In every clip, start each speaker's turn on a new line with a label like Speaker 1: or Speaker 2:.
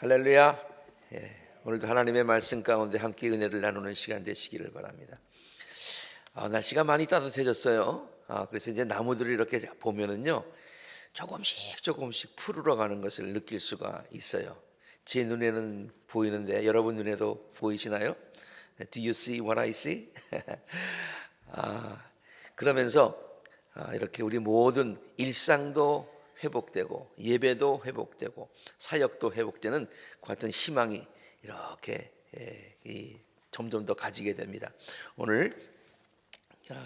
Speaker 1: 할렐루야. 오늘도 하나님의 말씀 가운데 함께 은혜를 나누는 시간 되시기를 바랍니다. 날씨가 많이 따뜻해졌어요. 그래서 이제 나무들이 이렇게 보면은요, 조금씩 푸르러 가는 것을 느낄 수가 있어요. 제 눈에는 보이는데 여러분 눈에도 보이시나요? Do you see what I see? 그러면서 이렇게 우리 모든 일상도 회복되고 예배도 회복되고 사역도 회복되는 같은 희망이 이렇게 점점 더 가지게 됩니다. 오늘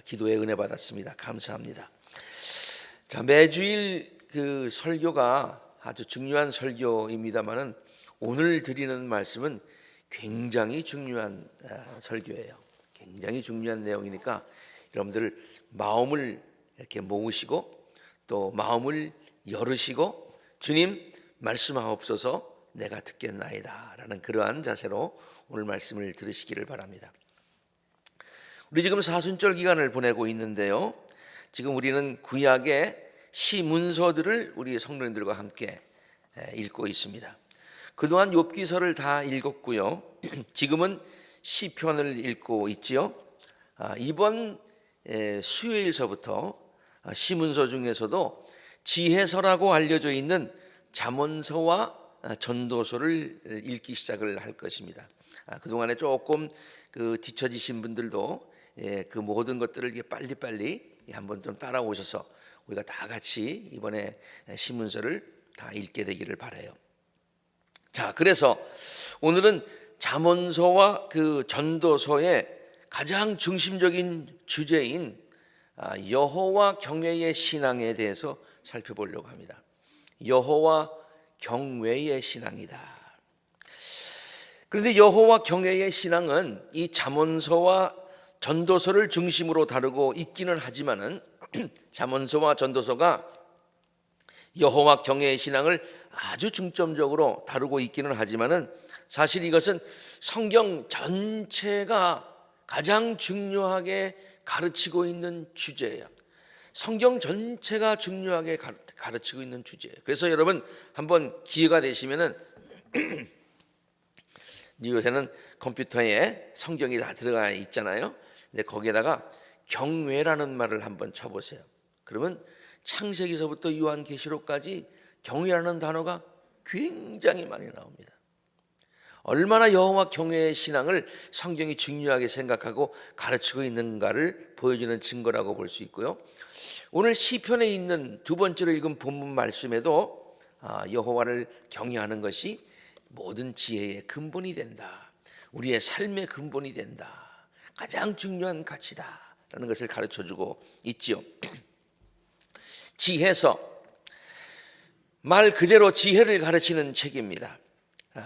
Speaker 1: 기도에 은혜 받았습니다. 감사합니다. 자, 매주일 그 설교가 아주 중요한 설교입니다만은 오늘 드리는 말씀은 굉장히 중요한 설교예요. 굉장히 중요한 내용이니까 여러분들 마음을 이렇게 모으시고 또 마음을 열으시고 주님 말씀하옵소서 내가 듣겠나이다 라는 그러한 자세로 오늘 말씀을 들으시기를 바랍니다. 우리 지금 사순절 기간을 보내고 있는데요, 지금 우리는 구약의 시 문서들을 우리 성도님들과 함께 읽고 있습니다. 그동안 욥기서를 다 읽었고요, 지금은 시편을 읽고 있지요. 이번 수요일서부터 시문서 중에서도 지혜서라고 알려져 있는 잠언서와 전도서를 읽기 시작을 할 것입니다. 그동안에 조금 뒤처지신 분들도 그 모든 것들을 빨리빨리 한번 좀 따라오셔서 우리가 다 같이 이번에 시문서를 다 읽게 되기를 바라요. 자, 그래서 오늘은 잠언서와 그 전도서의 가장 중심적인 주제인 여호와 경외의 신앙에 대해서 살펴보려고 합니다. 여호와 경외의 신앙이다. 그런데 여호와 경외의 신앙은 이 잠언서와 전도서를 중심으로 다루고 있기는 하지만은 잠언서와 전도서가 여호와 경외의 신앙을 아주 중점적으로 다루고 있기는 하지만은 사실 이것은 성경 전체가 가장 중요하게 가르치고 있는 주제예요. 성경 전체가 중요하게 가르치고 있는 주제예요. 그래서 여러분 한번 기회가 되시면은 요새는 컴퓨터에 성경이 다 들어가 있잖아요. 근데 거기에다가 경외라는 말을 한번 쳐보세요. 그러면 창세기서부터 요한계시록까지 경외라는 단어가 굉장히 많이 나옵니다. 얼마나 여호와 경외의 신앙을 성경이 중요하게 생각하고 가르치고 있는가를 보여주는 증거라고 볼 수 있고요, 오늘 시편에 있는 두 번째로 읽은 본문 말씀에도 여호와를 경외하는 것이 모든 지혜의 근본이 된다, 우리의 삶의 근본이 된다, 가장 중요한 가치다 라는 것을 가르쳐주고 있지요. 지혜서, 말 그대로 지혜를 가르치는 책입니다.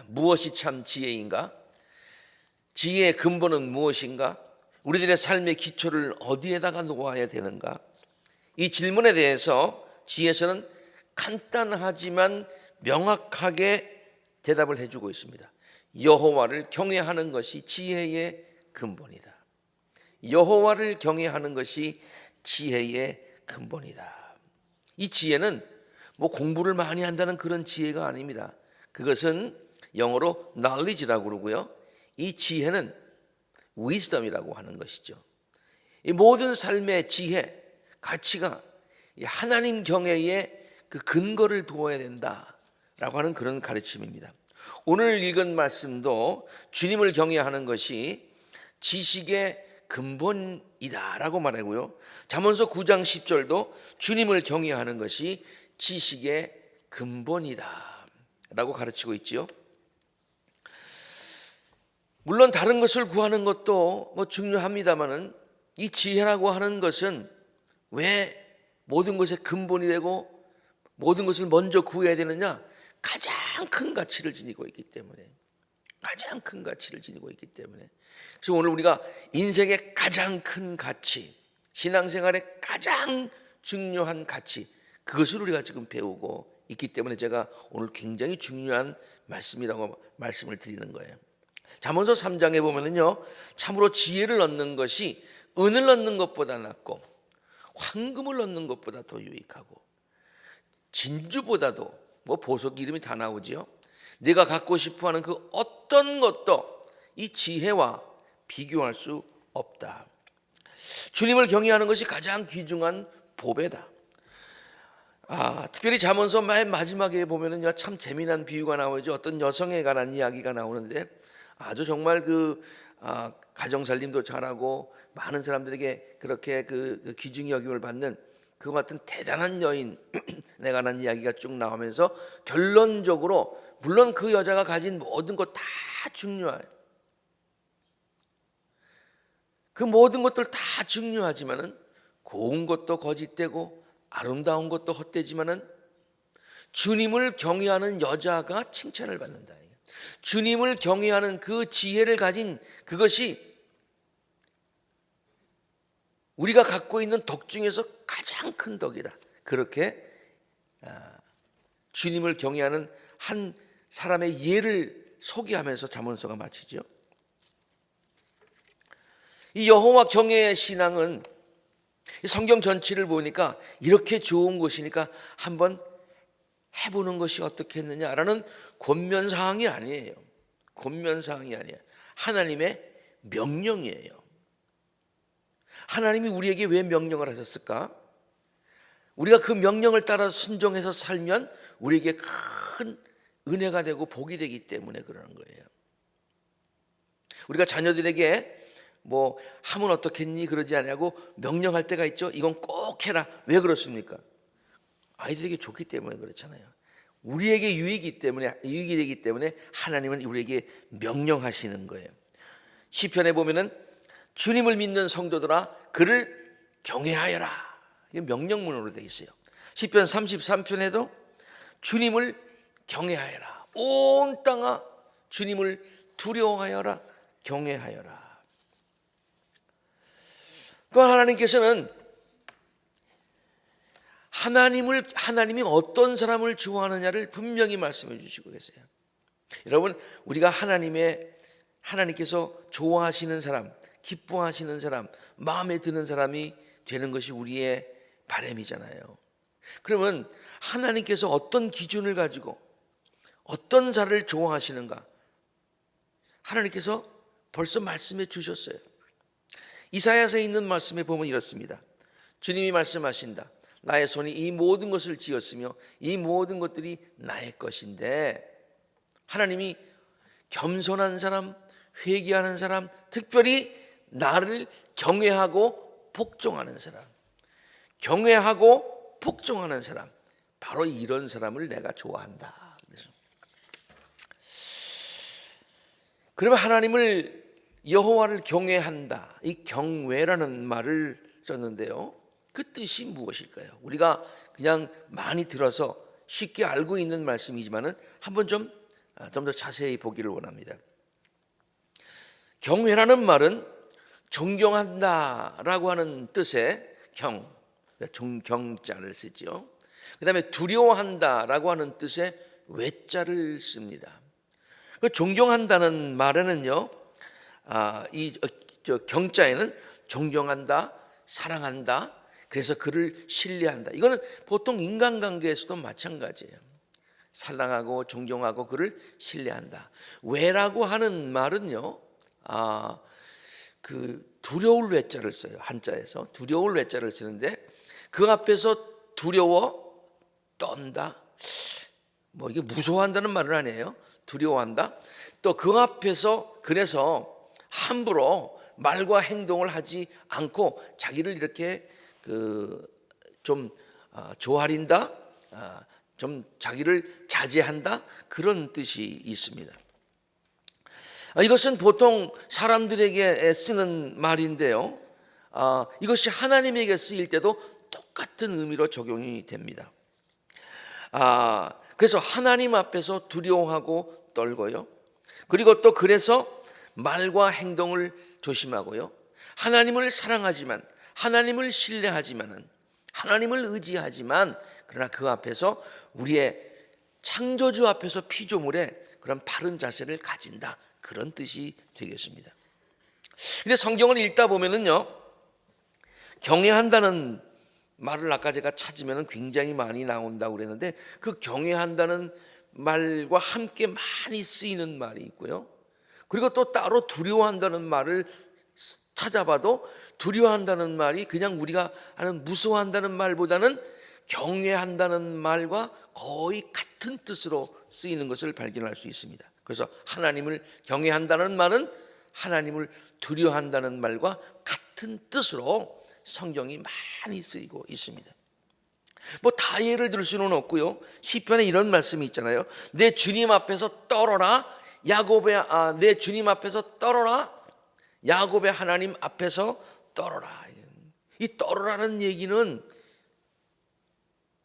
Speaker 1: 무엇이 참 지혜인가? 지혜의 근본은 무엇인가? 우리들의 삶의 기초를 어디에다가 놓아야 되는가? 이 질문에 대해서 지혜서는 간단하지만 명확하게 대답을 해주고 있습니다. 여호와를 경외하는 것이 지혜의 근본이다. 여호와를 경외하는 것이 지혜의 근본이다. 이 지혜는 뭐 공부를 많이 한다는 그런 지혜가 아닙니다. 그것은 영어로 knowledge라고 그러고요, 이 지혜는 wisdom이라고 하는 것이죠. 이 모든 삶의 지혜, 가치가 하나님 경외의 그 근거를 두어야 된다라고 하는 그런 가르침입니다. 오늘 읽은 말씀도 주님을 경외하는 것이 지식의 근본이다라고 말하고요, 잠언서 9장 10절도 주님을 경외하는 것이 지식의 근본이다라고 가르치고 있지요. 물론 다른 것을 구하는 것도 뭐 중요합니다만은 이 지혜라고 하는 것은 왜 모든 것의 근본이 되고 모든 것을 먼저 구해야 되느냐? 가장 큰 가치를 지니고 있기 때문에, 가장 큰 가치를 지니고 있기 때문에. 그래서 오늘 우리가 인생의 가장 큰 가치, 신앙생활의 가장 중요한 가치, 그것을 우리가 지금 배우고 있기 때문에 제가 오늘 굉장히 중요한 말씀이라고 말씀을 드리는 거예요. 잠언서 3장에 보면은요, 참으로 지혜를 얻는 것이 은을 얻는 것보다 낫고 황금을 얻는 것보다 더 유익하고 진주보다도 뭐 보석 이름이 다 나오지요. 네가 갖고 싶어하는 그 어떤 것도 이 지혜와 비교할 수 없다. 주님을 경외하는 것이 가장 귀중한 보배다. 특별히 잠언서 맨 마지막에 보면은요, 참 재미난 비유가 나오죠. 어떤 여성에 관한 이야기가 나오는데 아주 정말 가정 살림도 잘하고 많은 사람들에게 그렇게 그 귀중히 여김을 받는 그 같은 대단한 여인에 관한 이야기가 쭉 나오면서 결론적으로 물론 그 여자가 가진 모든 것 다 중요해요. 그 모든 것들 다 중요하지만은 고운 것도 거짓되고 아름다운 것도 헛되지만은 주님을 경외하는 여자가 칭찬을 받는다. 주님을 경외하는 그 지혜를 가진 그것이 우리가 갖고 있는 덕 중에서 가장 큰 덕이다. 그렇게 주님을 경외하는 한 사람의 예를 소개하면서 잠언서가 마치죠. 이 여호와 경외의 신앙은 성경 전체를 보니까 이렇게 좋은 것이니까 한번 해보는 것이 어떻겠느냐라는 권면사항이 아니에요. 권면사항이 아니에요. 하나님의 명령이에요. 하나님이 우리에게 왜 명령을 하셨을까? 우리가 그 명령을 따라 순종해서 살면 우리에게 큰 은혜가 되고 복이 되기 때문에 그러는 거예요. 우리가 자녀들에게 뭐 하면 어떻겠니 그러지 않냐고 명령할 때가 있죠. 이건 꼭 해라. 왜 그렇습니까? 아이들에게 좋기 때문에 그렇잖아요. 우리에게 유익이 되기 때문에 하나님은 우리에게 명령하시는 거예요. 시편에 보면은 주님을 믿는 성도들아 그를 경외하여라. 이게 명령문으로 되어 있어요. 시편 33편에도 주님을 경외하여라. 온 땅아 주님을 두려워하여라. 경외하여라. 또한 하나님께서는 하나님이 어떤 사람을 좋아하느냐를 분명히 말씀해 주시고 계세요. 여러분, 우리가 하나님께서 좋아하시는 사람, 기뻐하시는 사람, 마음에 드는 사람이 되는 것이 우리의 바람이잖아요. 그러면 하나님께서 어떤 기준을 가지고 어떤 자를 좋아하시는가? 하나님께서 벌써 말씀해 주셨어요. 이사야서에 있는 말씀에 보면 이렇습니다. 주님이 말씀하신다. 나의 손이 이 모든 것을 지었으며 이 모든 것들이 나의 것인데, 하나님이 겸손한 사람, 회개하는 사람, 특별히 나를 경외하고 복종하는 사람, 경외하고 복종하는 사람, 바로 이런 사람을 내가 좋아한다. 그러면 하나님을 여호와를 경외한다. 이 경외라는 말을 썼는데요. 그 뜻이 무엇일까요? 우리가 그냥 많이 들어서 쉽게 알고 있는 말씀이지만은 한번 좀 더 자세히 보기를 원합니다. 경외라는 말은 존경한다라고 하는 뜻의 경자를 쓰죠. 그다음에 두려워한다라고 하는 뜻의 외자를 씁니다. 그 존경한다는 말에는요, 경자에는 존경한다, 사랑한다, 그래서 그를 신뢰한다. 이거는 보통 인간관계에서도 마찬가지예요. 사랑하고 존경하고 그를 신뢰한다. 왜라고 하는 말은요, 두려울 외자를 써요. 한자에서 두려울 외자를 쓰는데 그 앞에서 두려워 떤다. 뭐 이게 무서워한다는 말은 아니에요. 두려워한다. 또 그 앞에서 그래서 함부로 말과 행동을 하지 않고 자기를 이렇게 좀 조아린다, 좀 자기를 자제한다, 그런 뜻이 있습니다. 이것은 보통 사람들에게 쓰는 말인데요. 이것이 하나님에게 쓰일 때도 똑같은 의미로 적용이 됩니다. 그래서 하나님 앞에서 두려워하고 떨고요. 그리고 또 그래서 말과 행동을 조심하고요. 하나님을 사랑하지만, 하나님을 신뢰하지만은, 하나님을 의지하지만, 그러나 그 앞에서 우리의 창조주 앞에서 피조물의 그런 바른 자세를 가진다, 그런 뜻이 되겠습니다. 근데 성경을 읽다 보면은요, 경외한다는 말을 아까 제가 찾으면 굉장히 많이 나온다고 그랬는데 그 경외한다는 말과 함께 많이 쓰이는 말이 있고요. 그리고 또 따로 두려워한다는 말을 찾아봐도 두려워한다는 말이 그냥 우리가 하는 무서워한다는 말보다는 경외한다는 말과 거의 같은 뜻으로 쓰이는 것을 발견할 수 있습니다. 그래서 하나님을 경외한다는 말은 하나님을 두려워한다는 말과 같은 뜻으로 성경이 많이 쓰이고 있습니다. 뭐 다 예를 들 수는 없고요. 시편에 이런 말씀이 있잖아요. 내 주님 앞에서 떨어라. 내 주님 앞에서 떨어라. 야곱의 하나님 앞에서 떨어라. 이 떨어라는 얘기는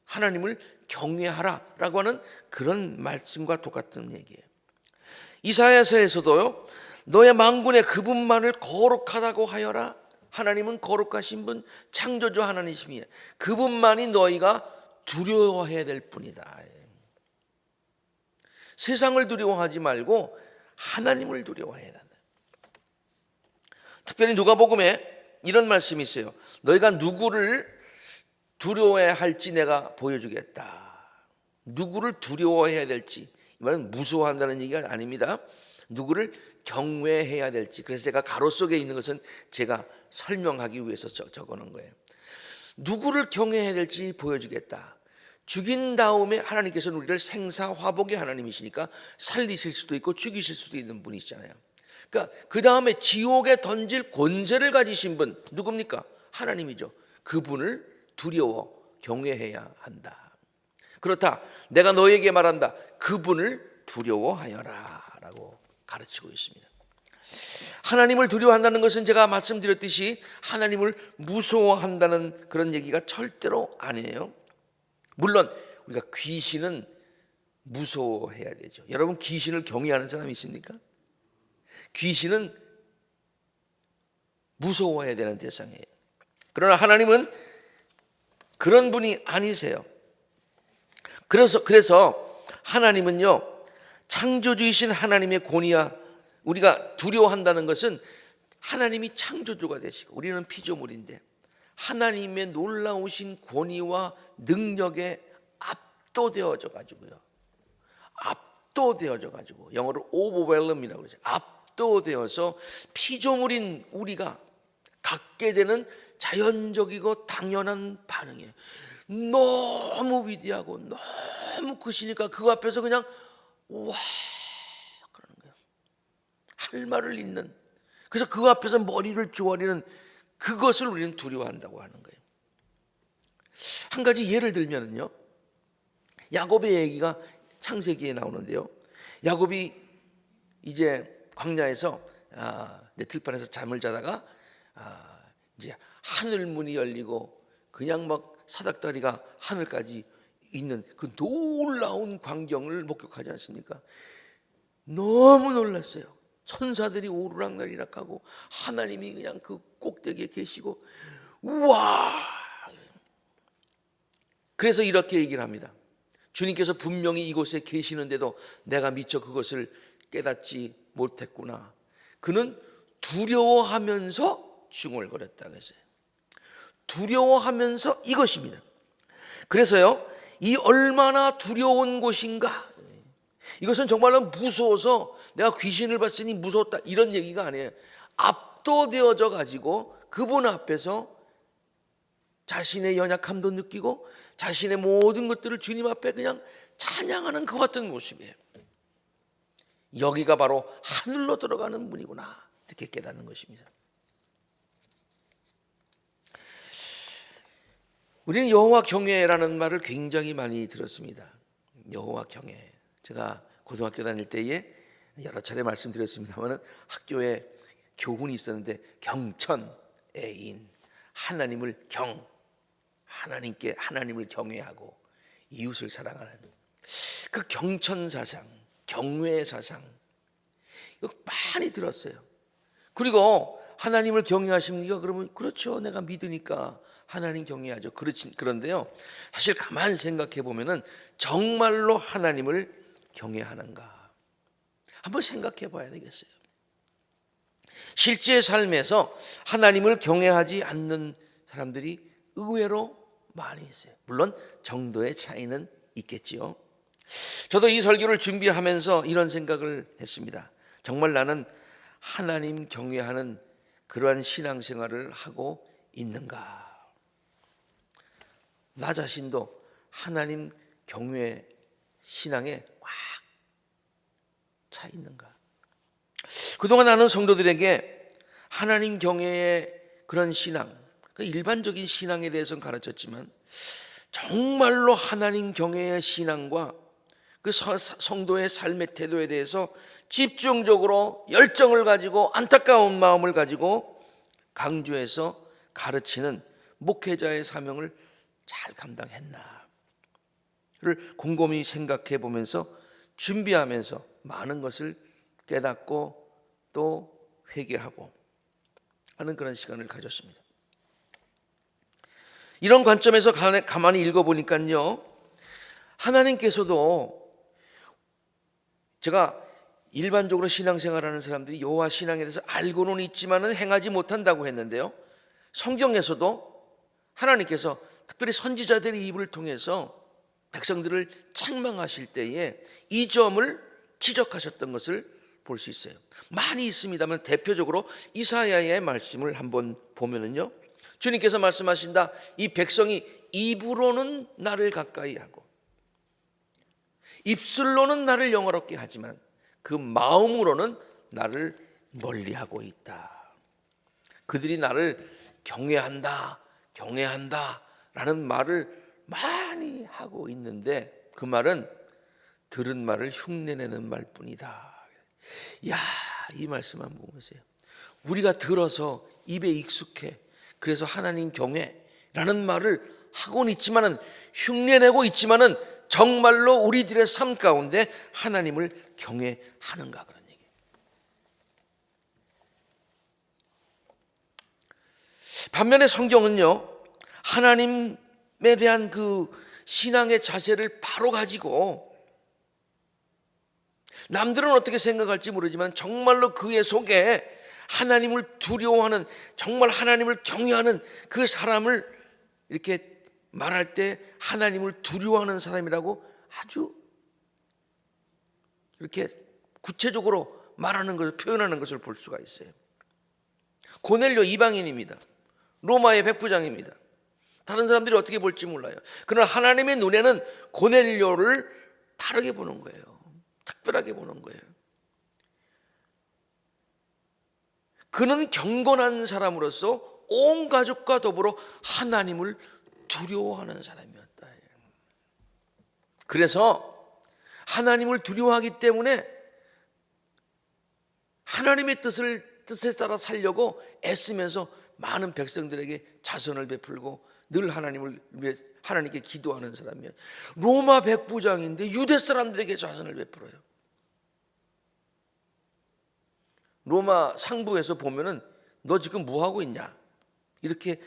Speaker 1: 하나님을 경외하라라고 하는 그런 말씀과 똑같은 얘기예요. 이사야서에서도요. 너의 만군의 그분만을 거룩하다고 하여라. 하나님은 거룩하신 분, 창조주 하나님이시며 그분만이 너희가 두려워해야 될 뿐이다. 세상을 두려워하지 말고 하나님을 두려워해야 된다. 특별히 누가복음에 이런 말씀이 있어요. 너희가 누구를 두려워해야 할지 내가 보여주겠다. 누구를 두려워해야 될지, 이 말은 무서워한다는 얘기가 아닙니다. 누구를 경외해야 될지. 그래서 제가 가로 속에 있는 것은 제가 설명하기 위해서 적어놓은 거예요. 누구를 경외해야 될지 보여주겠다. 죽인 다음에 하나님께서는 우리를 생사화복의 하나님이시니까 살리실 수도 있고 죽이실 수도 있는 분이시잖아요. 그러니까 그 다음에 지옥에 던질 권세를 가지신 분 누굽니까? 하나님이죠. 그분을 두려워 경외해야 한다. 그렇다. 내가 너에게 말한다. 그분을 두려워하여라 라고 가르치고 있습니다. 하나님을 두려워한다는 것은 제가 말씀드렸듯이 하나님을 무서워한다는 그런 얘기가 절대로 아니에요. 물론 우리가 귀신은 무서워해야 되죠. 여러분 귀신을 경외하는 사람이 있습니까? 귀신은 무서워해야 되는 대상이에요. 그러나 하나님은 그런 분이 아니세요. 그래서 하나님은요, 창조주이신 하나님의 권위와 우리가 두려워한다는 것은 하나님이 창조주가 되시고 우리는 피조물인데 하나님의 놀라우신 권위와 능력에 압도되어져 가지고요. 압도되어져 가지고 영어로 overwhelm이라고 그러죠. 압도되어서 피조물인 우리가 갖게 되는 자연적이고 당연한 반응이에요. 너무 위대하고 너무 크시니까 그 앞에서 그냥 와 그러는 거예요. 할 말을 잇는. 그래서 그 앞에서 머리를 조아리는 그것을 우리는 두려워한다고 하는 거예요. 한 가지 예를 들면요, 야곱의 얘기가 창세기에 나오는데요. 야곱이 이제 광야에서 들판에서 잠을 자다가 이제 하늘 문이 열리고 그냥 막 사닥다리가 하늘까지 있는 그 놀라운 광경을 목격하지 않습니까? 너무 놀랐어요. 천사들이 오르락내리락 하고 하나님이 그냥 그 꼭대기에 계시고 우와. 그래서 이렇게 얘기를 합니다. 주님께서 분명히 이곳에 계시는데도 내가 미처 그것을 깨닫지 못했구나. 그는 두려워하면서 중얼거렸다 그랬어요. 두려워하면서 이것입니다. 그래서요, 이 얼마나 두려운 곳인가. 이것은 정말로 무서워서 내가 귀신을 봤으니 무서웠다 이런 얘기가 아니에요. 압도되어져 가지고 그분 앞에서 자신의 연약함도 느끼고 자신의 모든 것들을 주님 앞에 그냥 찬양하는 그 같은 모습이에요. 여기가 바로 하늘로 들어가는 문이구나 이렇게 깨닫는 것입니다. 우리는 여호와 경외라는 말을 굉장히 많이 들었습니다. 여호와 경외. 제가 고등학교 다닐 때에 여러 차례 말씀드렸습니다만 학교에 교훈이 있었는데 경천애인, 하나님을 하나님을 경외하고 이웃을 사랑하는 그 경천사상, 경외사상 이거 많이 들었어요. 그리고 하나님을 경외하십니까? 그러면 그렇죠. 내가 믿으니까 하나님 경외하죠. 그런데요, 사실 가만 생각해 보면은 정말로 하나님을 경외하는가 한번 생각해 봐야 되겠어요. 실제 삶에서 하나님을 경외하지 않는 사람들이 의외로 많이 있어요. 물론 정도의 차이는 있겠지요. 저도 이 설교를 준비하면서 이런 생각을 했습니다. 정말 나는 하나님 경외하는 그러한 신앙생활을 하고 있는가? 나 자신도 하나님 경외 신앙에 꽉 차 있는가? 그동안 나는 성도들에게 하나님 경외의 그런 신앙, 일반적인 신앙에 대해서는 가르쳤지만 정말로 하나님 경외의 신앙과 그 성도의 삶의 태도에 대해서 집중적으로 열정을 가지고 안타까운 마음을 가지고 강조해서 가르치는 목회자의 사명을 잘 감당했나를 곰곰이 생각해 보면서 준비하면서 많은 것을 깨닫고 또 회개하고 하는 그런 시간을 가졌습니다. 이런 관점에서 가만히 읽어보니까요, 하나님께서도 제가 일반적으로 신앙생활하는 사람들이 여호와 신앙에 대해서 알고는 있지만은 행하지 못한다고 했는데요, 성경에서도 하나님께서 특별히 선지자들의 입을 통해서 백성들을 책망하실 때에 이 점을 지적하셨던 것을 볼 수 있어요. 많이 있습니다만 대표적으로 이사야의 말씀을 한번 보면은요, 주님께서 말씀하신다. 이 백성이 입으로는 나를 가까이 하고 입술로는 나를 영화롭게 하지만 그 마음으로는 나를 멀리하고 있다. 그들이 나를 경외한다 라는 말을 많이 하고 있는데 그 말은 들은 말을 흉내내는 말뿐이다. 야, 이 말씀 한번 보세요. 우리가 들어서 입에 익숙해. 그래서 하나님 경외라는 말을 하고는 있지만은, 흉내내고 있지만은 정말로 우리들의 삶 가운데 하나님을 경외하는가, 그런 얘기예요. 반면에 성경은요, 하나님에 대한 그 신앙의 자세를 바로 가지고 남들은 어떻게 생각할지 모르지만 정말로 그의 속에 하나님을 두려워하는, 정말 하나님을 경외하는 그 사람을 이렇게 말할 때 하나님을 두려워하는 사람이라고 아주 이렇게 구체적으로 말하는 것을, 표현하는 것을 볼 수가 있어요. 고넬료 이방인입니다. 로마의 백부장입니다. 다른 사람들이 어떻게 볼지 몰라요. 그러나 하나님의 눈에는 고넬료를 다르게 보는 거예요. 특별하게 보는 거예요. 그는 경건한 사람으로서 온 가족과 더불어 하나님을 두려워하는 사람이었다. 그래서 하나님을 두려워하기 때문에 하나님의 뜻에 따라 살려고 애쓰면서 많은 백성들에게 자선을 베풀고 늘 하나님께 기도하는 사람이에요. 로마 백부장인데 유대 사람들에게 자선을 베풀어요. 로마 상부에서 보면은 너 지금 뭐 하고 있냐 이렇게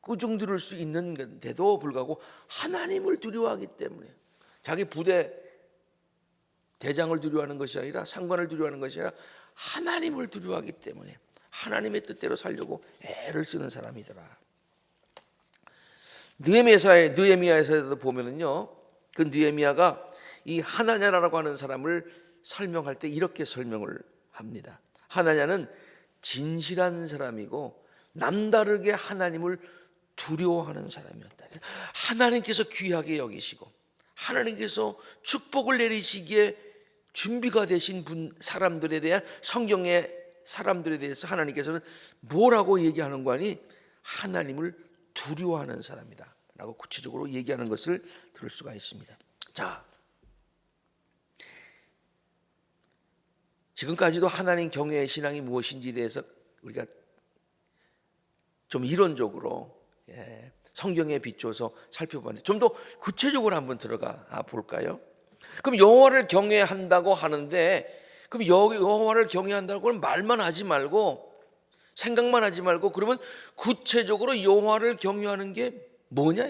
Speaker 1: 꾸중 들을 수 있는데도 불구하고 하나님을 두려워하기 때문에, 자기 부대 대장을 두려워하는 것이 아니라, 상관을 두려워하는 것이 아니라 하나님을 두려워하기 때문에 하나님의 뜻대로 살려고 애를 쓰는 사람이더라. 느헤미야에서도 보면은요, 그 느헤미야가 이 하나냐라고 하는 사람을 설명할 때 이렇게 설명을 합니다. 하나냐는 진실한 사람이고 남다르게 하나님을 두려워하는 사람이었다. 하나님께서 귀하게 여기시고 하나님께서 축복을 내리시기에 준비가 되신 사람들에 대한, 성경의 사람들에 대해서 하나님께서는 뭐라고 얘기하는 거 아니? 하나님을 두려워하는 사람이다 라고 구체적으로 얘기하는 것을 들을 수가 있습니다. 자, 지금까지도 하나님 경외의 신앙이 무엇인지에 대해서 우리가 좀 이론적으로 성경에 비춰서 살펴봤는데 좀 더 구체적으로 한번 들어가 볼까요? 그럼 여호와를 경외한다고 하는데, 그럼 여호와를 경외한다고는 말만 하지 말고 생각만 하지 말고, 그러면 구체적으로 여호와를 경외하는 게 뭐냐?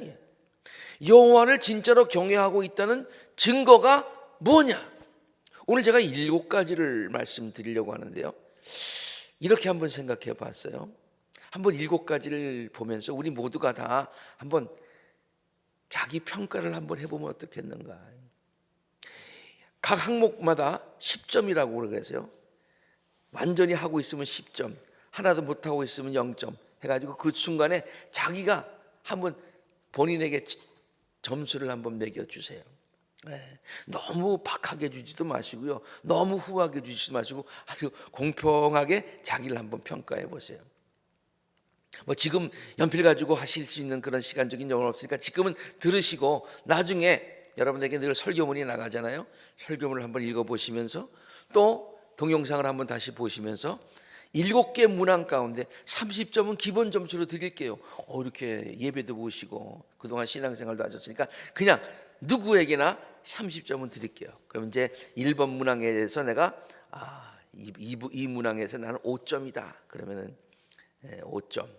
Speaker 1: 여호와를 진짜로 경외하고 있다는 증거가 뭐냐? 오늘 제가 7가지를 말씀드리려고 하는데요, 이렇게 한번 생각해 봤어요. 한번 7가지를 보면서 우리 모두가 다 한번 자기 평가를 한번 해보면 어떻겠는가. 각 항목마다 10점이라고 그래서요. 완전히 하고 있으면 10점, 하나도 못하고 있으면 0점 해가지고 그 순간에 자기가 한번 본인에게 점수를 한번 매겨주세요. 네. 너무 박하게 주지도 마시고요, 너무 후하게 주지도 마시고 아주 공평하게 자기를 한번 평가해 보세요. 뭐 지금 연필 가지고 하실 수 있는 그런 시간적인 여유는 없으니까 지금은 들으시고 나중에 여러분에게 늘 설교문이 나가잖아요. 설교문을 한번 읽어보시면서 또 동영상을 한번 다시 보시면서 7개 문항 가운데 30점은 기본 점수로 드릴게요. 이렇게 예배도 보시고 그동안 신앙생활도 하셨으니까 그냥 누구에게나 30점은 드릴게요. 그럼 이제 1번 문항에 대해서 내가 이 문항에서 나는 5점이다. 그러면은 5점.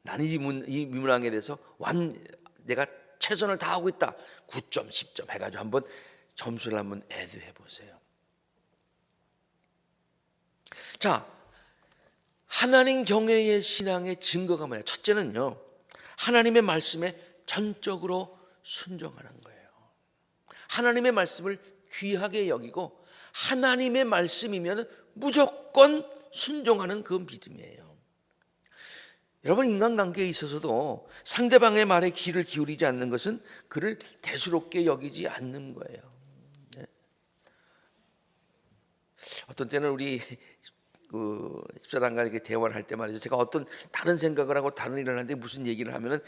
Speaker 1: 나는 이 문항에 대해서 내가 최선을 다하고 있다. 9점, 10점 해가지고 한번 점수를 한번 애드해 보세요. 자, 하나님 경외의 신앙의 증거가 뭐냐? 첫째는요, 하나님의 말씀에 전적으로 순종하는 거예요. 하나님의 말씀을 귀하게 여기고 하나님의 말씀이면 무조건 순종하는 그 믿음이에요. 여러분, 인간관계에 있어서도 상대방의 말에 귀를 기울이지 않는 것은 그를 대수롭게 여기지 않는 거예요. 네. 어떤 때는 우리 집사람과 이렇게 대화를 할 때 말이죠, 제가 어떤 다른 생각을 하고 다른 일을 하는데 무슨 얘기를 하면은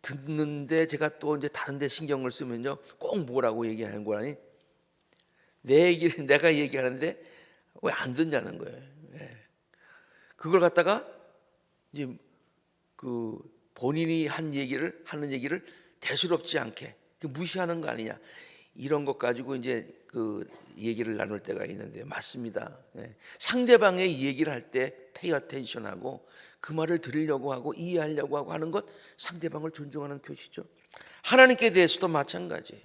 Speaker 1: 듣는데 제가 또 이제 다른 데 신경을 쓰면요, 꼭 뭐라고 얘기하는 거라니 내가 얘기하는데 왜 안 듣냐는 거예요. 네. 그걸 갖다가 이제 본인이 하는 얘기를 대수롭지 않게 무시하는 거 아니냐, 이런 것 가지고 이제 얘기를 나눌 때가 있는데 맞습니다. 네. 상대방의 이 얘기를 할 때 pay attention하고 그 말을 들으려고 하고 이해하려고 하고 하는 것, 상대방을 존중하는 표시죠. 하나님께 대해서도 마찬가지예요.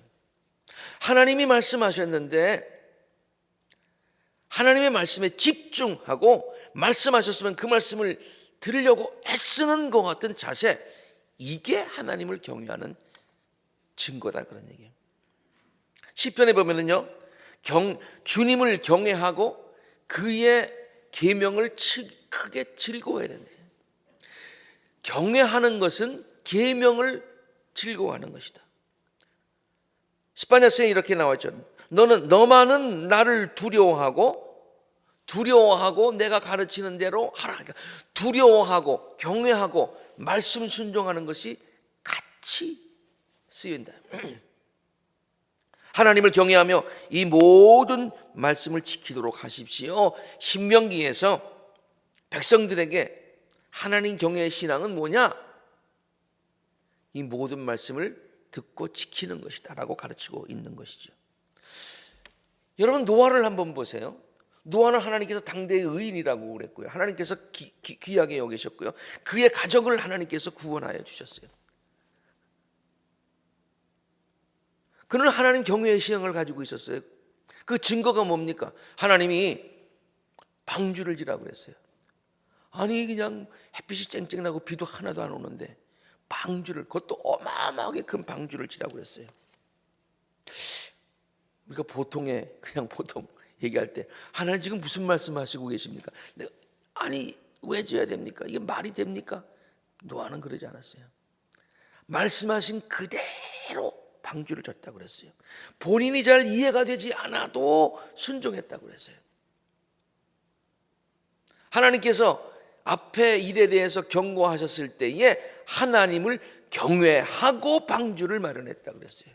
Speaker 1: 하나님이 말씀하셨는데 하나님의 말씀에 집중하고 말씀하셨으면 그 말씀을 들으려고 애쓰는 것 같은 자세, 이게 하나님을 경외하는 증거다, 그런 얘기예요. 시편에 보면은요, 주님을 경외하고 그의 계명을 크게 즐거워해야 된대요. 경외하는 것은 계명을 즐거워하는 것이다. 스파냐서에 이렇게 나왔죠. 너만은 나를 두려워하고 내가 가르치는 대로 하라. 그러니까 두려워하고 경외하고 말씀 순종하는 것이 같이 쓰인다. 하나님을 경외하며 이 모든 말씀을 지키도록 하십시오. 신명기에서 백성들에게 하나님 경외의 신앙은 뭐냐? 이 모든 말씀을 듣고 지키는 것이다 라고 가르치고 있는 것이죠. 여러분, 노아를 한번 보세요. 노아는 하나님께서 당대의 의인이라고 그랬고요, 하나님께서 귀하게 여기셨고요, 그의 가족을 하나님께서 구원하여 주셨어요. 그는 하나님 경외의 신앙을 가지고 있었어요. 그 증거가 뭡니까? 하나님이 방주를 지라고 그랬어요. 아니, 그냥 햇빛이 쨍쨍 나고 비도 하나도 안 오는데 방주를, 그것도 어마어마하게 큰 방주를 지라고 그랬어요. 우리가 그냥 보통 얘기할 때 하나님 지금 무슨 말씀하시고 계십니까? 아니, 왜 줘야 됩니까? 이게 말이 됩니까? 노아는 그러지 않았어요. 말씀하신 그대로 방주를 졌다고 그랬어요. 본인이 잘 이해가 되지 않아도 순종했다고 그랬어요. 하나님께서 앞에 일에 대해서 경고하셨을 때에 하나님을 경외하고 방주를 마련했다고 그랬어요.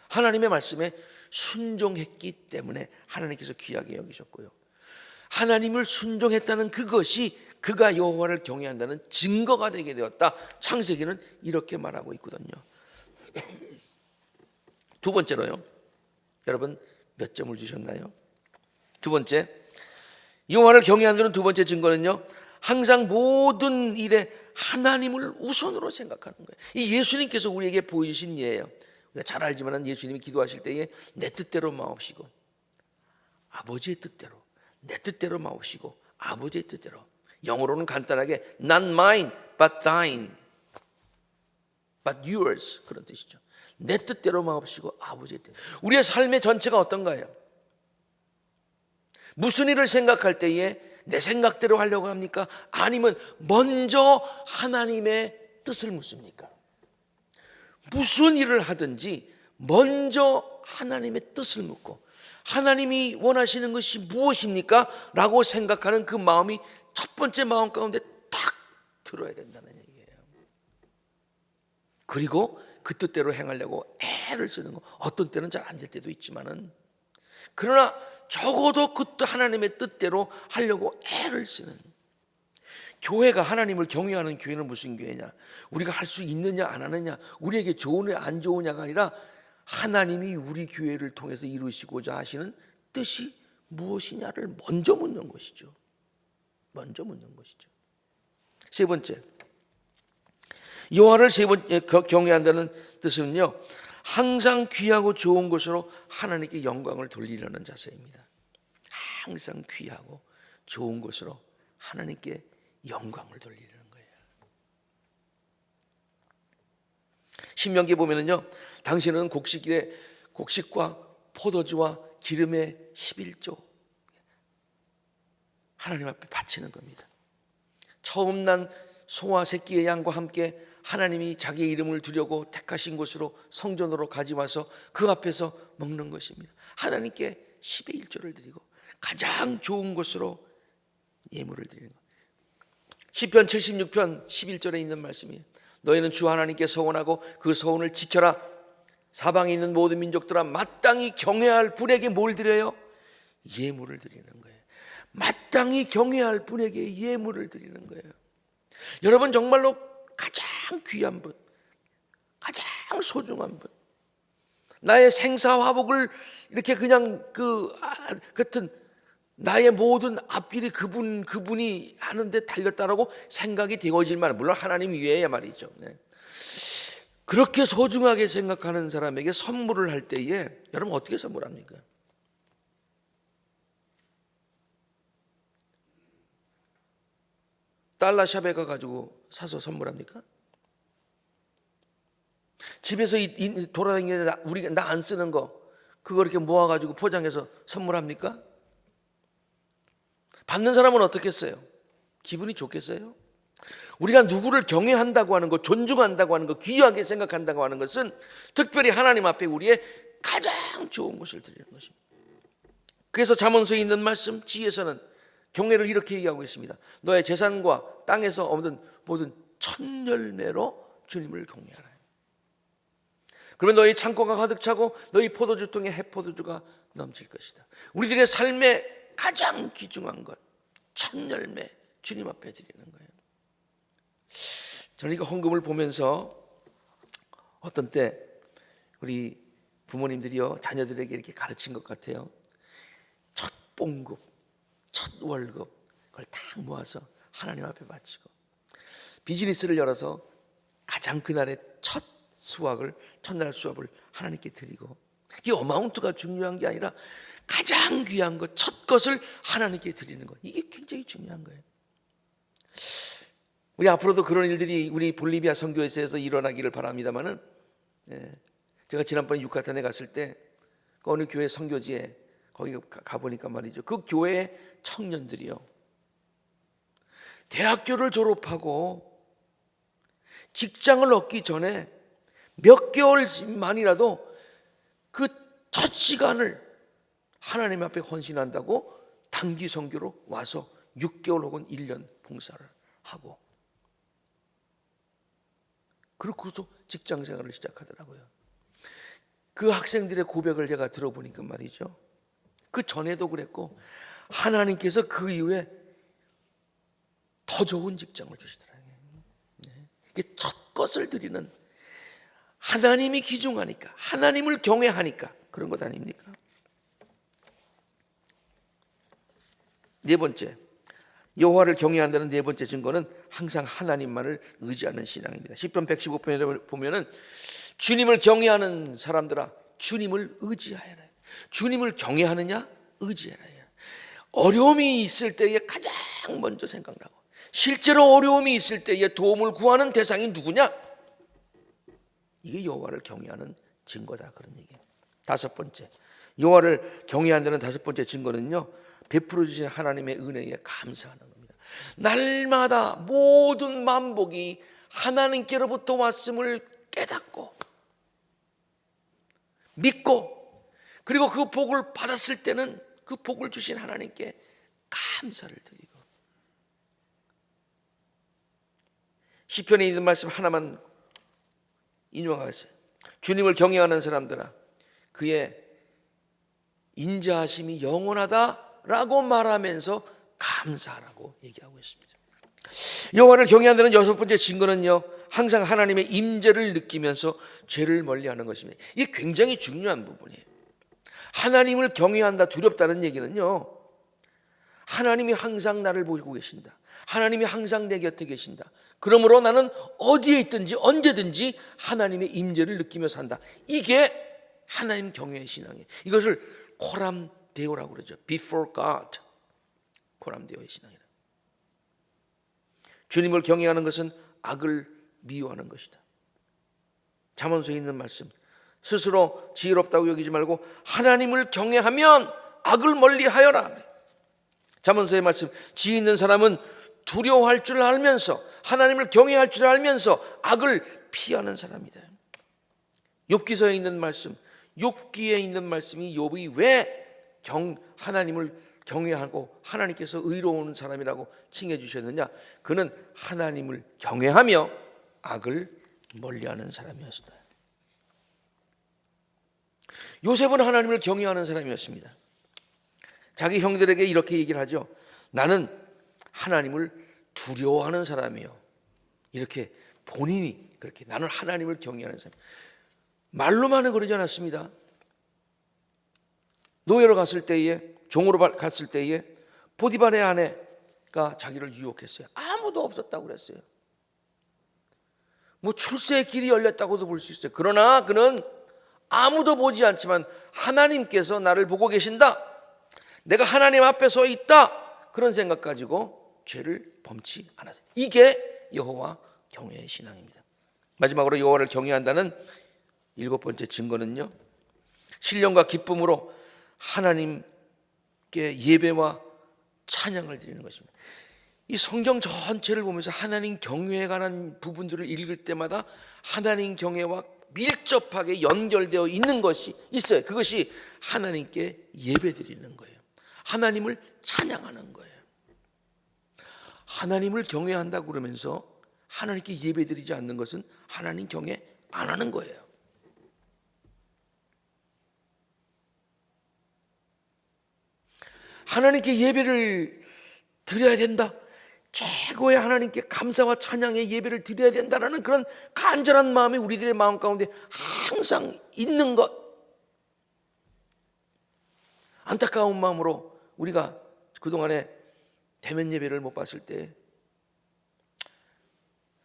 Speaker 1: 하나님의 말씀에 순종했기 때문에 하나님께서 귀하게 여기셨고요, 하나님을 순종했다는 그것이 그가 여호와를 경외한다는 증거가 되게 되었다. 창세기는 이렇게 말하고 있거든요. 두 번째로요, 여러분 몇 점을 주셨나요? 두 번째, 여호와를 경외한다는 두 번째 증거는요, 항상 모든 일에 하나님을 우선으로 생각하는 거예요. 이 예수님께서 우리에게 보이신 예예요. 우리가 잘 알지만 예수님이 기도하실 때에 내 뜻대로 마옵시고 아버지의 뜻대로, 내 뜻대로 마옵시고 아버지의 뜻대로, 영어로는 간단하게 Not mine but thine, but yours. 그런 뜻이죠. 내 뜻대로 마옵시고 아버지의 뜻. 우리의 삶의 전체가 어떤가요? 무슨 일을 생각할 때에 내 생각대로 하려고 합니까? 아니면 먼저 하나님의 뜻을 묻습니까? 무슨 일을 하든지 먼저 하나님의 뜻을 묻고 하나님이 원하시는 것이 무엇입니까? 라고 생각하는 그 마음이 첫 번째 마음 가운데 탁 들어야 된다는 얘기예요. 그리고 그 뜻대로 행하려고 애를 쓰는 거, 어떤 때는 잘 안 될 때도 있지만은, 그러나 적어도 그 하나님의 뜻대로 하려고 애를 쓰는, 교회가 하나님을 경외하는 교회는 무슨 교회냐? 우리가 할 수 있느냐 안 하느냐, 우리에게 좋으냐 안 좋으냐가 아니라 하나님이 우리 교회를 통해서 이루시고자 하시는 뜻이 무엇이냐를 먼저 묻는 것이죠. 먼저 묻는 것이죠. 세 번째, 여호와를 세 번째 경외한다는 뜻은요, 항상 귀하고 좋은 것으로 하나님께 영광을 돌리려는 자세입니다. 항상 귀하고 좋은 것으로 하나님께 영광을 돌리는 거예요. 신명기에 보면은요, 당신은 곡식과 포도주와 기름의 11조 하나님 앞에 바치는 겁니다. 처음 난 소와 새끼의 양과 함께 하나님이 자기의 이름을 두려고 택하신 곳으로 성전으로 가져와서 그 앞에서 먹는 것입니다. 하나님께 10의 1조를 드리고 가장 좋은 것으로 예물을 드리는 것. 시편 76편 11절에 있는 말씀이에요. 너희는 주 하나님께 서원하고 그 서원을 지켜라. 사방에 있는 모든 민족들아 마땅히 경외할 분에게 뭘 드려요? 예물을 드리는 거예요. 마땅히 경외할 분에게 예물을 드리는 거예요. 여러분, 정말로 가장 귀한 분, 가장 소중한 분, 나의 생사화복을 이렇게 그냥 같은 나의 모든 앞길이 그분이 하는데 달렸다라고 생각이 되어질 만한, 물론 하나님 위에야 말이죠. 네. 그렇게 소중하게 생각하는 사람에게 선물을 할 때에 여러분 어떻게 선물합니까? 달러샵에 가가지고 사서 선물합니까? 집에서 돌아다니는데 우리가 나 안 쓰는 거 그거 이렇게 모아가지고 포장해서 선물합니까? 받는 사람은 어떻겠어요? 기분이 좋겠어요? 우리가 누구를 경외한다고 하는 것, 존중한다고 하는 것, 귀하게 생각한다고 하는 것은 특별히 하나님 앞에 우리의 가장 좋은 것을 드리는 것입니다. 그래서 잠언서에 있는 말씀 지혜서는 경외를 이렇게 얘기하고 있습니다. 너의 재산과 땅에서 얻은 모든 첫 열매로 주님을 경외하라. 그러면 너희 창고가 가득 차고 너희 포도주통에 해포도주가 넘칠 것이다. 우리들의 삶의 가장 귀중한 것, 첫 열매 주님 앞에 드리는 거예요. 저는 이거 헌금을 보면서 어떤 때 우리 부모님들이요 자녀들에게 이렇게 가르친 것 같아요. 첫 봉급, 첫 월급 그걸 딱 모아서 하나님 앞에 바치고 비즈니스를 열어서 가장 그날의 첫날 수확을 하나님께 드리고, 이 어마운트가 중요한 게 아니라 가장 귀한 것, 첫 것을 하나님께 드리는 것, 이게 굉장히 중요한 거예요. 우리 앞으로도 그런 일들이 우리 볼리비아 선교회에서 일어나기를 바랍니다만은, 제가 지난번에 유카탄에 갔을 때 그 어느 교회 선교지에 거기 가보니까 말이죠, 그 교회의 청년들이요 대학교를 졸업하고 직장을 얻기 전에 몇 개월만이라도 그 첫 시간을 하나님 앞에 헌신한다고 단기 선교로 와서 6개월 혹은 1년 봉사를 하고, 그렇고서 직장 생활을 시작하더라고요. 그 학생들의 고백을 제가 들어보니까 말이죠, 그 전에도 그랬고 하나님께서 그 이후에 더 좋은 직장을 주시더라고요. 이게 첫 것을 드리는, 하나님이 귀중하니까, 하나님을 경외하니까 그런 것 아닙니까? 네 번째, 여호와를 경외한다는 네 번째 증거는 항상 하나님만을 의지하는 신앙입니다. 시편 115편에 보면은 주님을 경외하는 사람들아 주님을 의지하여라. 주님을 경외하느냐 의지하라. 어려움이 있을 때에 가장 먼저 생각나고, 실제로 어려움이 있을 때에 도움을 구하는 대상이 누구냐? 이게 여호와를 경외하는 증거다, 그런 얘기예요. 다섯 번째, 여호와를 경외한다는 다섯 번째 증거는요, 베풀어 주신 하나님의 은혜에 감사하는 겁니다. 날마다 모든 만복이 하나님께로부터 왔음을 깨닫고 믿고, 그리고 그 복을 받았을 때는 그 복을 주신 하나님께 감사를 드리고. 시편에 있는 말씀 하나만 인용하겠어요. 주님을 경외하는 사람들아, 그의 인자하심이 영원하다라고 말하면서 감사하라고 얘기하고 있습니다. 여호와를 경외한다는 여섯 번째 증거는요, 항상 하나님의 임재를 느끼면서 죄를 멀리하는 것입니다. 이게 굉장히 중요한 부분이에요. 하나님을 경외한다, 두렵다는 얘기는요, 하나님이 항상 나를 보고 계신다, 하나님이 항상 내 곁에 계신다, 그러므로 나는 어디에 있든지 언제든지 하나님의 임재를 느끼며 산다. 이게 하나님 경외의 신앙이에요. 이것을 코람데오라고 그러죠. Before God, 코람데오의 신앙이다. 주님을 경외하는 것은 악을 미워하는 것이다. 잠언서에 있는 말씀, 스스로 지혜롭다고 여기지 말고 하나님을 경외하면 악을 멀리하여라. 잠언서의 말씀, 지혜 있는 사람은 두려워할 줄 알면서, 하나님을 경외할 줄 알면서 악을 피하는 사람이다. 욥기서에 있는 말씀, 욥기에 있는 말씀이 욥이 왜 하나님을 경외하고 하나님께서 의로운 사람이라고 칭해 주셨느냐? 그는 하나님을 경외하며 악을 멀리하는 사람이었다. 요셉은 하나님을 경외하는 사람이었습니다. 자기 형들에게 이렇게 얘기를 하죠. 나는 하나님을 두려워하는 사람이요. 이렇게 본인이 그렇게, 나는 하나님을 경외하는 사람. 말로만은 그러지 않았습니다. 노예로 갔을 때에, 종으로 갔을 때에 보디발의 아내가 자기를 유혹했어요. 아무도 없었다고 그랬어요. 뭐 출세의 길이 열렸다고도 볼 수 있어요. 그러나 그는 아무도 보지 않지만 하나님께서 나를 보고 계신다, 내가 하나님 앞에 서 있다, 그런 생각 가지고 죄를 범치 않았어요. 이게 여호와 경외의 신앙입니다. 마지막으로 여호와를 경외한다는 일곱 번째 증거는요, 신령과 기쁨으로 하나님께 예배와 찬양을 드리는 것입니다. 이 성경 전체를 보면서 하나님 경외에 관한 부분들을 읽을 때마다 하나님 경외와 밀접하게 연결되어 있는 것이 있어요. 그것이 하나님께 예배 드리는 거예요. 하나님을 찬양하는 거예요. 하나님을 경외한다고 그러면서 하나님께 예배 드리지 않는 것은 하나님 경외 안 하는 거예요. 하나님께 예배를 드려야 된다, 최고의 하나님께 감사와 찬양의 예배를 드려야 된다라는 그런 간절한 마음이 우리들의 마음 가운데 항상 있는 것, 안타까운 마음으로 우리가 그동안에 대면 예배를 못 봤을 때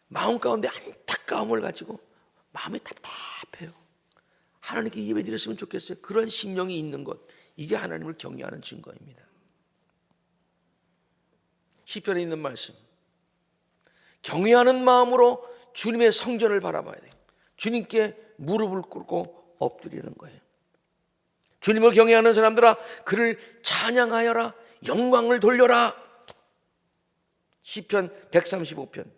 Speaker 1: 마음 가운데 안타까움을 가지고 마음이 답답해요. 하나님께 예배 드렸으면 좋겠어요. 그런 심령이 있는 것, 이게 하나님을 경외하는 증거입니다. 시편에 있는 말씀, 경외하는 마음으로 주님의 성전을 바라봐야 돼요. 주님께 무릎을 꿇고 엎드리는 거예요. 주님을 경외하는 사람들아, 그를 찬양하여라, 영광을 돌려라. 시편 135편,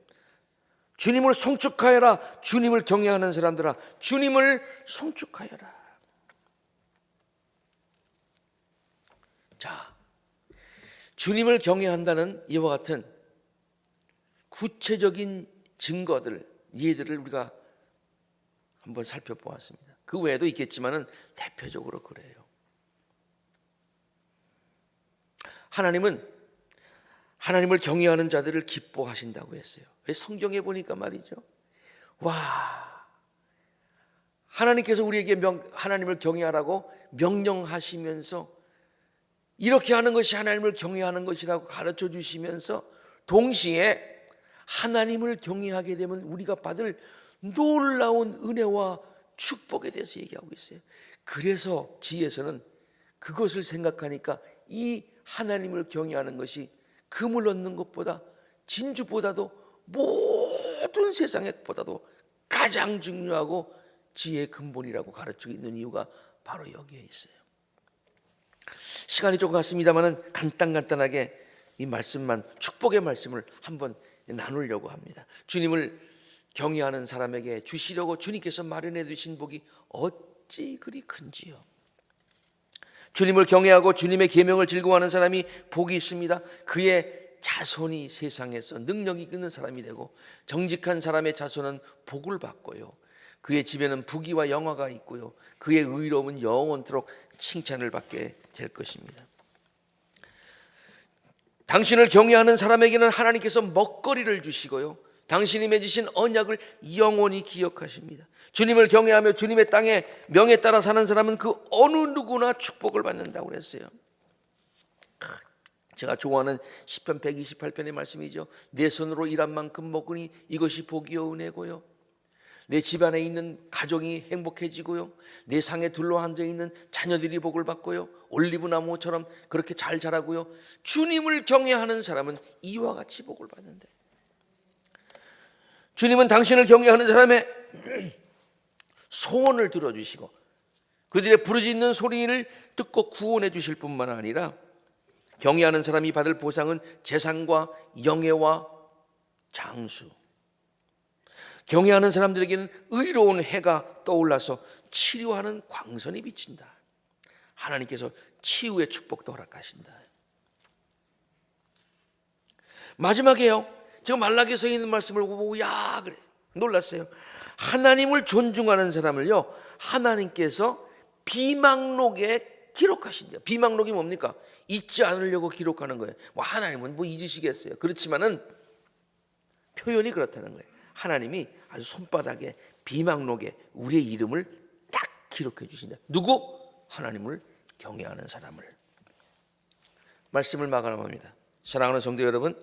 Speaker 1: 주님을 송축하여라. 주님을 경외하는 사람들아, 주님을 송축하여라. 자, 주님을 경외한다는 이와 같은 구체적인 증거들, 예들을 우리가 한번 살펴보았습니다. 그 외에도 있겠지만은 대표적으로 그래요. 하나님은 하나님을 경외하는 자들을 기뻐하신다고 했어요. 왜? 성경에 보니까 말이죠. 와, 하나님께서 우리에게 하나님을 경외하라고 명령하시면서 이렇게 하는 것이 하나님을 경외하는 것이라고 가르쳐 주시면서 동시에 하나님을 경외하게 되면 우리가 받을 놀라운 은혜와 축복에 대해서 얘기하고 있어요. 그래서 지혜에서는 그것을 생각하니까 이 하나님을 경외하는 것이 금을 얻는 것보다, 진주보다도, 모든 세상의 것보다도 가장 중요하고 지혜의 근본이라고 가르치고 있는 이유가 바로 여기에 있어요. 시간이 조금 갔습니다만은 간단하게 이 말씀만, 축복의 말씀을 한번 나누려고 합니다. 주님을 경외하는 사람에게 주시려고 주님께서 마련해 두신 복이 어찌 그리 큰지요. 주님을 경외하고 주님의 계명을 즐거워하는 사람이 복이 있습니다. 그의 자손이 세상에서 능력이 있는 사람이 되고, 정직한 사람의 자손은 복을 받고요, 그의 집에는 부귀와 영화가 있고요, 그의 의로움은 영원토록 칭찬을 받게 될 것입니다. 당신을 경외하는 사람에게는 하나님께서 먹거리를 주시고요, 당신이 맺으신 언약을 영원히 기억하십니다. 주님을 경외하며 주님의 땅에 명에 따라 사는 사람은 그 어느 누구나 축복을 받는다고 그랬어요. 제가 좋아하는 시편 128편의 말씀이죠. 내 손으로 일한 만큼 먹으니 이것이 복이요 은혜고요, 내 집안에 있는 가정이 행복해지고요, 내 상에 둘러앉아 있는 자녀들이 복을 받고요, 올리브 나무처럼 그렇게 잘 자라고요, 주님을 경외하는 사람은 이와 같이 복을 받는데, 주님은 당신을 경외하는 사람의 소원을 들어주시고 그들의 부르짖는 소리를 듣고 구원해 주실 뿐만 아니라, 경외하는 사람이 받을 보상은 재산과 영예와 장수. 경외하는 사람들에게는 의로운 해가 떠올라서 치료하는 광선이 비친다. 하나님께서 치유의 축복도 허락하신다. 마지막에요, 제가 말라기서에 있는 말씀을 보고 그래 놀랐어요. 하나님을 존중하는 사람을요, 하나님께서 비망록에 기록하신대요. 비망록이 뭡니까? 잊지 않으려고 기록하는 거예요. 하나님은 잊으시겠어요? 그렇지만은 표현이 그렇다는 거예요. 하나님이 아주 손바닥에 비망록에 우리의 이름을 딱 기록해 주신다. 누구? 하나님을 경외하는 사람을. 말씀을 마감합니다. 사랑하는 성도 여러분,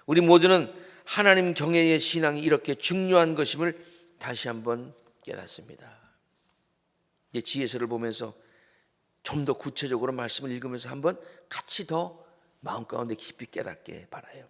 Speaker 1: 우리 모두는 하나님 경외의 신앙이 이렇게 중요한 것임을 다시 한번 깨닫습니다. 이제 지혜서를 보면서 좀 더 구체적으로 말씀을 읽으면서 한번 같이 더 마음 가운데 깊이 깨닫게 바라요.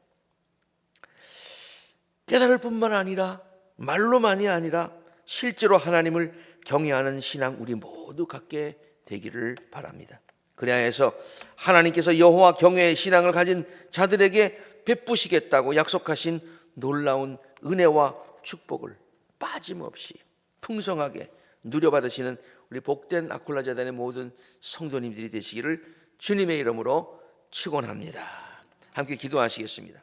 Speaker 1: 깨달을 뿐만 아니라, 말로만이 아니라 실제로 하나님을 경외하는 신앙 우리 모두 갖게 되기를 바랍니다. 그래야 해서 하나님께서 여호와 경외의 신앙을 가진 자들에게 베푸시겠다고 약속하신 놀라운 은혜와 축복을 빠짐없이 풍성하게 누려받으시는 우리 복된 아굴라 재단의 모든 성도님들이 되시기를 주님의 이름으로 축원합니다. 함께 기도하시겠습니다.